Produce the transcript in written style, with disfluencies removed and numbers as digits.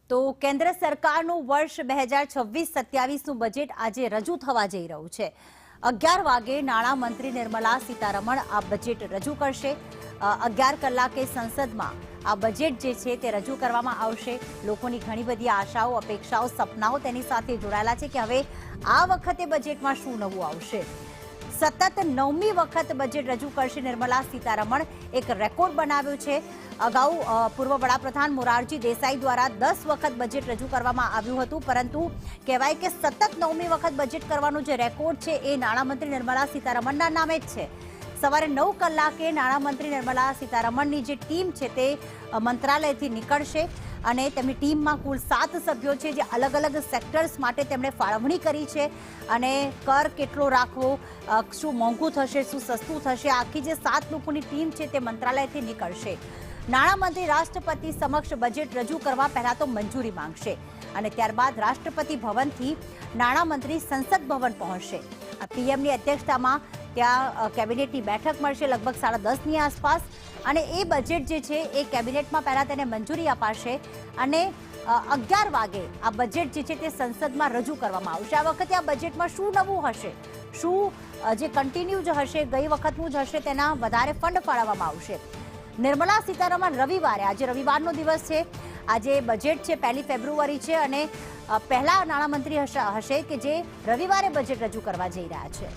તો કેન્દ્ર સરકારનું વર્ષ 2026-27નું બજેટ આજે રજૂ થવા જઈ રહ્યું છે। 11 વાગે નાણામંત્રી નિર્મલા સીતારમણ આ બજેટ રજૂ કરશે। 11 કલાકે સંસદમાં આ બજેટ જે છે તે રજૂ કરવામાં આવશે। લોકોની ઘણી બધી આશાઓ, અપેક્ષાઓ, સપનાઓ તેની સાથે જોડાયેલા છે કે હવે આ વખતે બજેટમાં શું નવું આવશે। સતત 9મી વખત બજેટ રજૂ કરશે નિર્મલા સીતારમણ। એક રેકોર્ડ બનાવ્યો છે। અગાઉ પૂર્વ વડાપ્રધાન મોરારજી દેસાઈ દ્વારા 10 વખત બજેટ રજૂ કરવામાં આવ્યું હતું, પરંતુ કહેવાય કે સતત 9મી વખત બજેટ કરવાનો જે રેકોર્ડ છે એ નાણામંત્રી નિર્મલા સીતારમણના નામે જ છે। સવારે 9 કલાકે નાણામંત્રી નિર્મલા સીતારમણની જે ટીમ છે તે મંત્રાલયથી નીકળશે અને તેમની ટીમમાં કુલ 7 સભ્યો છે જે અલગ અલગ સેક્ટર્સ માટે તેમણે ફાળવણી કરી છે અને કર કેટલો રાખવો, શું મોંઘું થશે, શું સસ્તું થશે, આખી જે 7 લોકોની ટીમ છે તે મંત્રાલયથી નીકળશે। નાણામંત્રી રાષ્ટ્રપતિ સમક્ષ બજેટ રજૂ કરવા પહેલા તો મંજૂરી માંગશે અને ત્યારબાદ રાષ્ટ્રપતિ ભવનથી નાણામંત્રી સંસદ ભવન પહોંચશે। પીએમની અધ્યક્ષતામાં ત્યાં કેબિનેટની બેઠક મળશે લગભગ 10:30ની આસપાસ અને એ બજેટ જે છે એ કેબિનેટમાં પહેલા તેને મંજૂરી અપાશે અને 11 વાગે આ બજેટ જે છે તે સંસદમાં રજૂ કરવામાં આવશે। આ વખતે આ બજેટમાં શું નવું હશે, શું જે કન્ટિન્યુ જ હશે, ગઈ વખતનું જ હશે, તેના વધારે ફંડ ફાળવવામાં આવશે। નિર્મલા સીતારમણ રવિવારે, આજે રવિવારનો દિવસ છે, આજે બજેટ છે 1 ફેબ્રુઆરી છે અને પહેલા નાણામંત્રી હશે કે જે રવિવારે બજેટ રજૂ કરવા જઈ રહ્યા છે।